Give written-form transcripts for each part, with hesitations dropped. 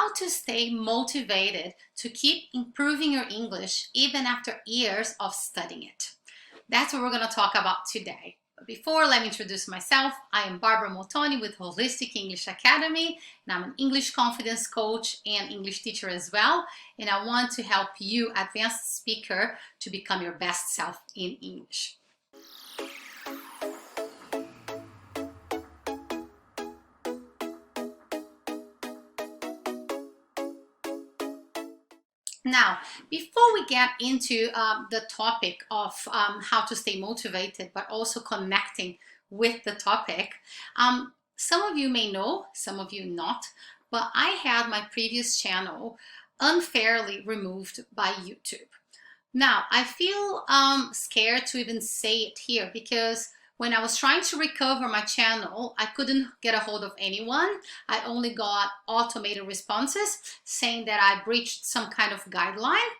how to stay motivated to keep improving your English even after years of studying it. That's what we're going to talk about today. But before, let me introduce myself. I am Barbara Moltoni with Holistic English Academy, and I'm an English confidence coach and English teacher as well. And I want to help you, advanced speaker, to become your best self in English. Now, before we get into the topic of how to stay motivated, but also connecting with the topic, some of you may know, some of you not, but I had my previous channel unfairly removed by YouTube. Now, I feel scared to even say it here because when I was trying to recover my channel, I couldn't get a hold of anyone. I only got automated responses saying that I breached some kind of guideline,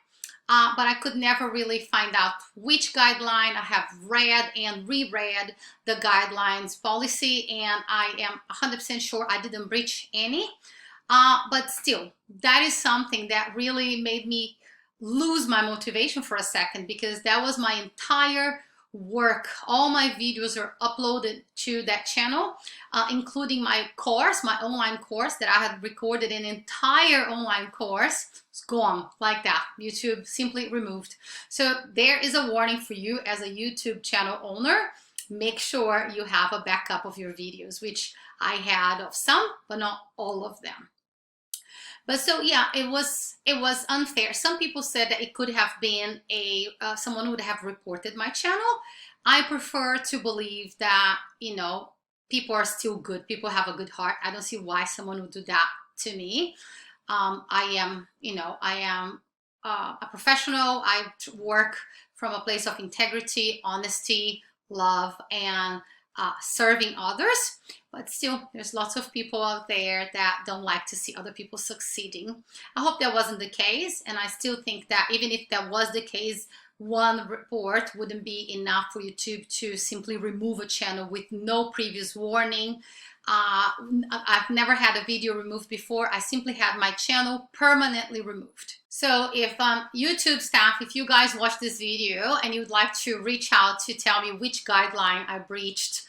but I could never really find out which guideline. I have read and reread the guidelines policy, and I am 100% sure I didn't breach any. But still, that is something that really made me lose my motivation for a second, because that was my entire work. All my videos are uploaded to that channel, including my course, my online course that I had recorded. An entire online course. It's gone like that. YouTube simply removed. So there is a warning for you as a YouTube channel owner. Make sure you have a backup of your videos, which I had of some, but not all of them. But so yeah, it was unfair. Some people said that it could have been someone would have reported my channel. I prefer to believe that, you know, people are still good. People have a good heart. I don't see why someone would do that to me. I am a professional. I work from a place of integrity, honesty, love, and serving others. But still, there's lots of people out there that don't like to see other people succeeding. I hope that wasn't the case, and I still think that even if that was the case, one report wouldn't be enough for YouTube to simply remove a channel with no previous warning. I've never had a video removed before. I simply had my channel permanently removed. So if YouTube staff, if you guys watch this video and you'd like to reach out to tell me which guideline I breached,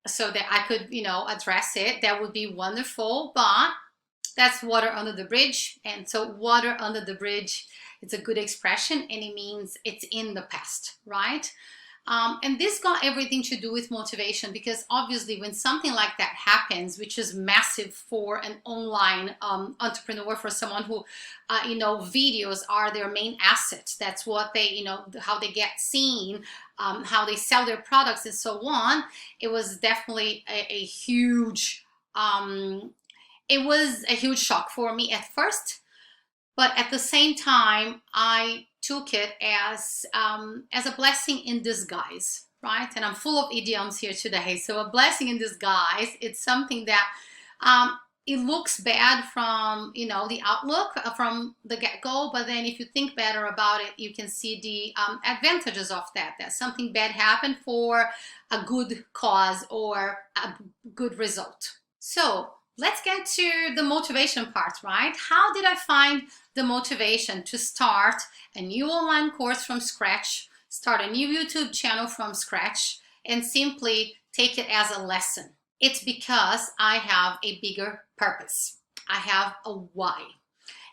so that I could, you know, address it, that would be wonderful. But that's water under the bridge. And so water under the bridge, it's a good expression, and it means it's in the past, right? And this got everything to do with motivation, because obviously when something like that happens, which is massive for an online entrepreneur, for someone who, you know, videos are their main asset. That's what they, you know, how they get seen, how they sell their products and so on. It was definitely a huge, it was a huge shock for me at first. But at the same time, I took it as a blessing in disguise, right? And I'm full of idioms here today. So a blessing in disguise, it's something that it looks bad from, you know, the outlook from the get-go, but then if you think better about it, you can see the advantages of that. That something bad happened for a good cause or a good result. So let's get to the motivation part, right? How did I find the motivation to start a new online course from scratch, start a new YouTube channel from scratch, and simply take it as a lesson? It's because I have a bigger purpose. I have a why.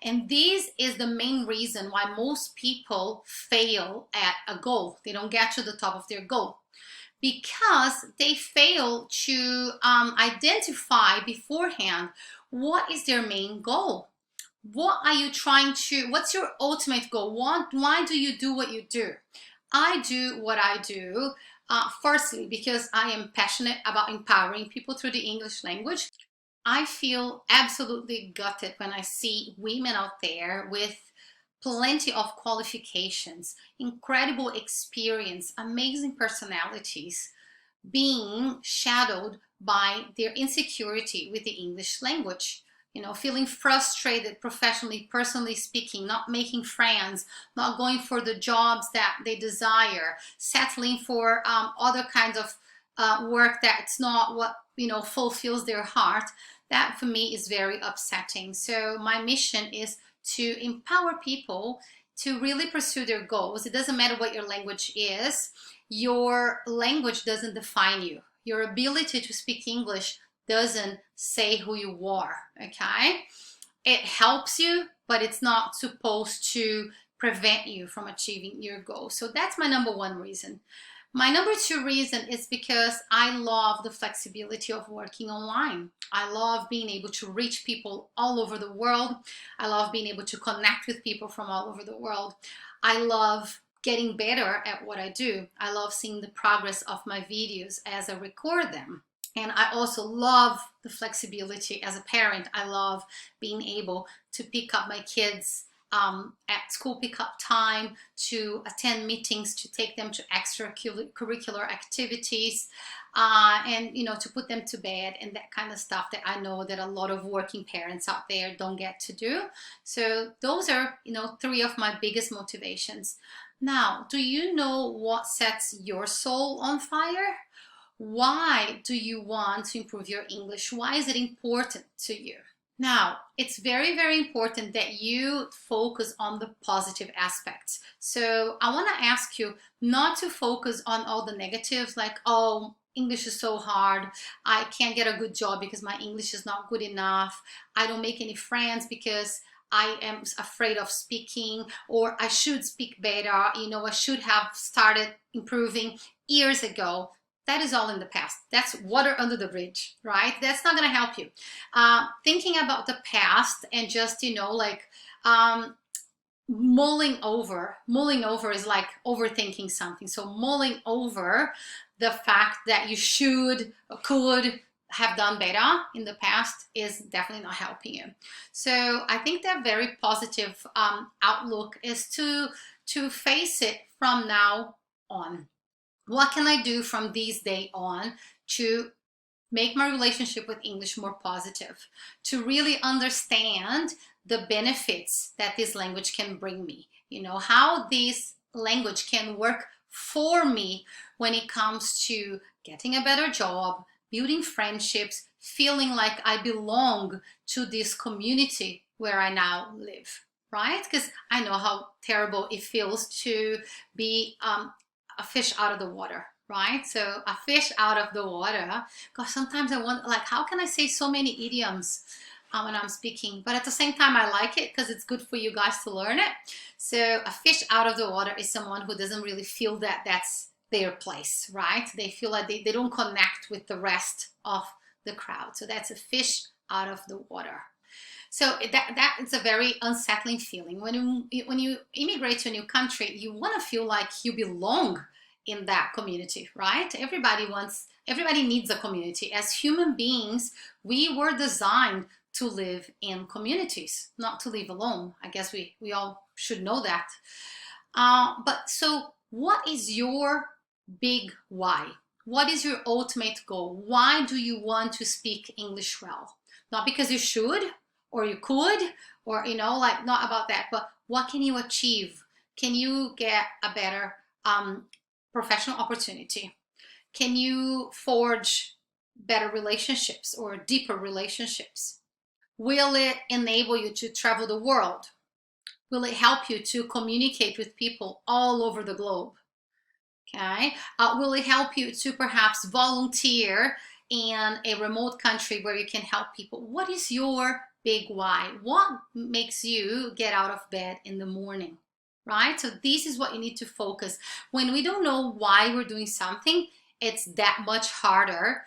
And this is the main reason why most people fail at a goal. They don't get to the top of their goal, because they fail to identify beforehand what is their main goal. What are you trying to, what's your ultimate goal? Why do you do what you do? I do what I do, firstly, because I am passionate about empowering people through the English language. I feel absolutely gutted when I see women out there with plenty of qualifications, incredible experience, amazing personalities being shadowed by their insecurity with the English language. You know, feeling frustrated professionally, personally speaking, not making friends, not going for the jobs that they desire, settling for other kinds of work that's not what, you know, fulfills their heart. that for me is very upsetting. So my mission is to empower people to really pursue their goals. It doesn't matter what your language is. Your language doesn't define you. Your ability to speak English doesn't say who you are, okay? It helps you, but it's not supposed to prevent you from achieving your goal. So that's my number one reason. My number two reason is because I love the flexibility of working online. I love being able to reach people all over the world. I love being able to connect with people from all over the world. I love getting better at what I do. I love seeing the progress of my videos as I record them. And I also love the flexibility as a parent. I love being able to pick up my kids at school pickup time, to attend meetings, to take them to extracurricular activities, and to put them to bed and that kind of stuff that I know that a lot of working parents out there don't get to do. So those are three of my biggest motivations. Now, do you know what sets your soul on fire? Why do you want to improve your English? Why is it important to you? Now, it's very, very important that you focus on the positive aspects. So I want to ask you not to focus on all the negatives, like, oh, English is so hard. I can't get a good job because my English is not good enough. I don't make any friends because I am afraid of speaking, or I should speak better. I should have started improving years ago. That is all in the past. That's water under the bridge, right? That's not going to help you. Thinking about the past and just, mulling over is like overthinking something. So mulling over the fact that you should or could have done better in the past is definitely not helping you. So I think that very positive outlook is to face it from now on. What can I do from this day on to make my relationship with English more positive, to really understand the benefits that this language can bring me, how this language can work for me when it comes to getting a better job, building friendships, feeling like I belong to this community where I now live, right? Because I know how terrible it feels to be a fish out of the water, right? So a fish out of the water. Gosh, sometimes I wonder, like, how can I say so many idioms when I'm speaking? But at the same time, I like it because it's good for you guys to learn it. So a fish out of the water is someone who doesn't really feel that that's their place, right? They feel like they don't connect with the rest of the crowd. So that's a fish out of the water. So that is a very unsettling feeling. When you immigrate to a new country, you want to feel like you belong in that community, right? Everybody needs a community. As human beings, we were designed to live in communities, not to live alone. I guess we all should know that. But so what is your big why? What is your ultimate goal? Why do you want to speak English well? Not because you should, or you could, or not about that, but what can you achieve? Can you get a better professional opportunity? Can you forge better relationships or deeper relationships? Will it enable you to travel the world? Will it help you to communicate with people all over the globe? Okay. Will it help you to perhaps volunteer in a remote country where you can help people? What is your big why? What makes you get out of bed in the morning, right? So this is what you need to focus. When we don't know why we're doing something, it's that much harder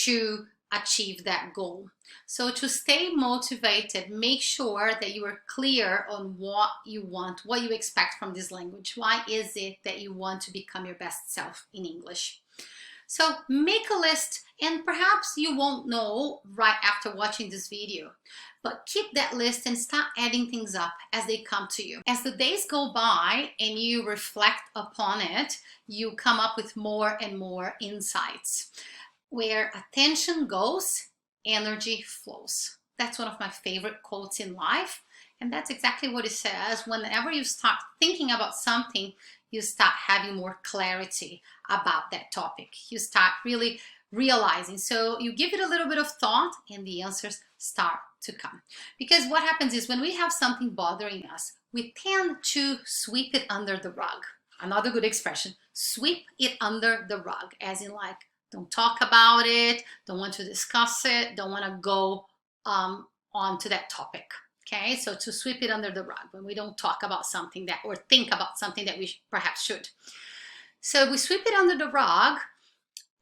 to achieve that goal. So to stay motivated, make sure that you are clear on what you want, what you expect from this language. Why is it that you want to become your best self in English? So make a list, and perhaps you won't know right after watching this video, but keep that list and start adding things up as they come to you. As the days go by and you reflect upon it, you come up with more and more insights. Where attention goes, energy flows. That's one of my favorite quotes in life. And that's exactly what it says. Whenever you start thinking about something, you start having more clarity about that topic. You start really realizing. So you give it a little bit of thought and the answers start to come. Because what happens is when we have something bothering us, we tend to sweep it under the rug. Another good expression, sweep it under the rug, as in like, don't talk about it, don't want to discuss it, don't want to go on to that topic. Okay, so to sweep it under the rug when we don't talk about something that, or think about something that we perhaps should. So we sweep it under the rug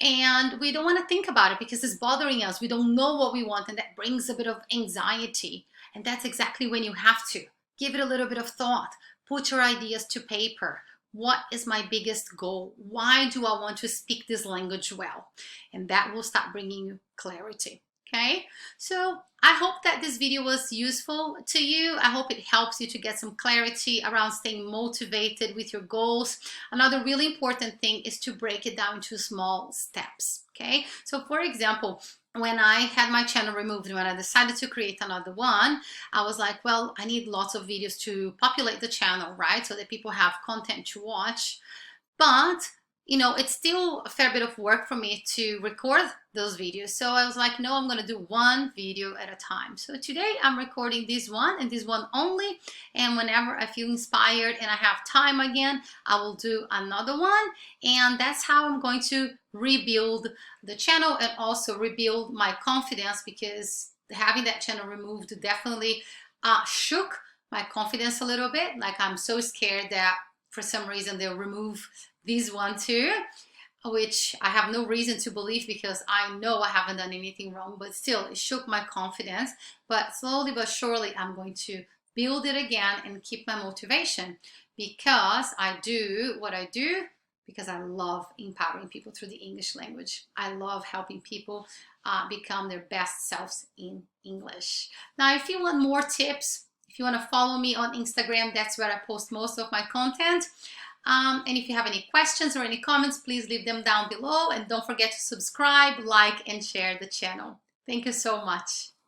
and we don't want to think about it because it's bothering us. We don't know what we want, and that brings a bit of anxiety. And that's exactly when you have to give it a little bit of thought, put your ideas to paper. What is my biggest goal? Why do I want to speak this language well? And that will start bringing you clarity. Okay, so I hope that this video was useful to you. I hope it helps you to get some clarity around staying motivated with your goals. Another really important thing is to break it down into small steps. Okay, so for example, when I had my channel removed, when I decided to create another one, I was like, well, I need lots of videos to populate the channel, right? So that people have content to watch. But you know, it's still a fair bit of work for me to record those videos. So I was like, no, I'm going to do one video at a time. So today I'm recording this one and this one only. And whenever I feel inspired and I have time again, I will do another one. And that's how I'm going to rebuild the channel and also rebuild my confidence, because having that channel removed definitely shook my confidence a little bit. Like, I'm so scared that for some reason they'll remove this one too, which I have no reason to believe because I know I haven't done anything wrong, but still it shook my confidence. But slowly but surely I'm going to build it again and keep my motivation, because I do what I do because I love empowering people through the English language. I love helping people become their best selves in English. Now, if you want more tips, if you want to follow me on Instagram, that's where I post most of my content. And if you have any questions or any comments, please leave them down below. And don't forget to subscribe, like, and share the channel. Thank you so much.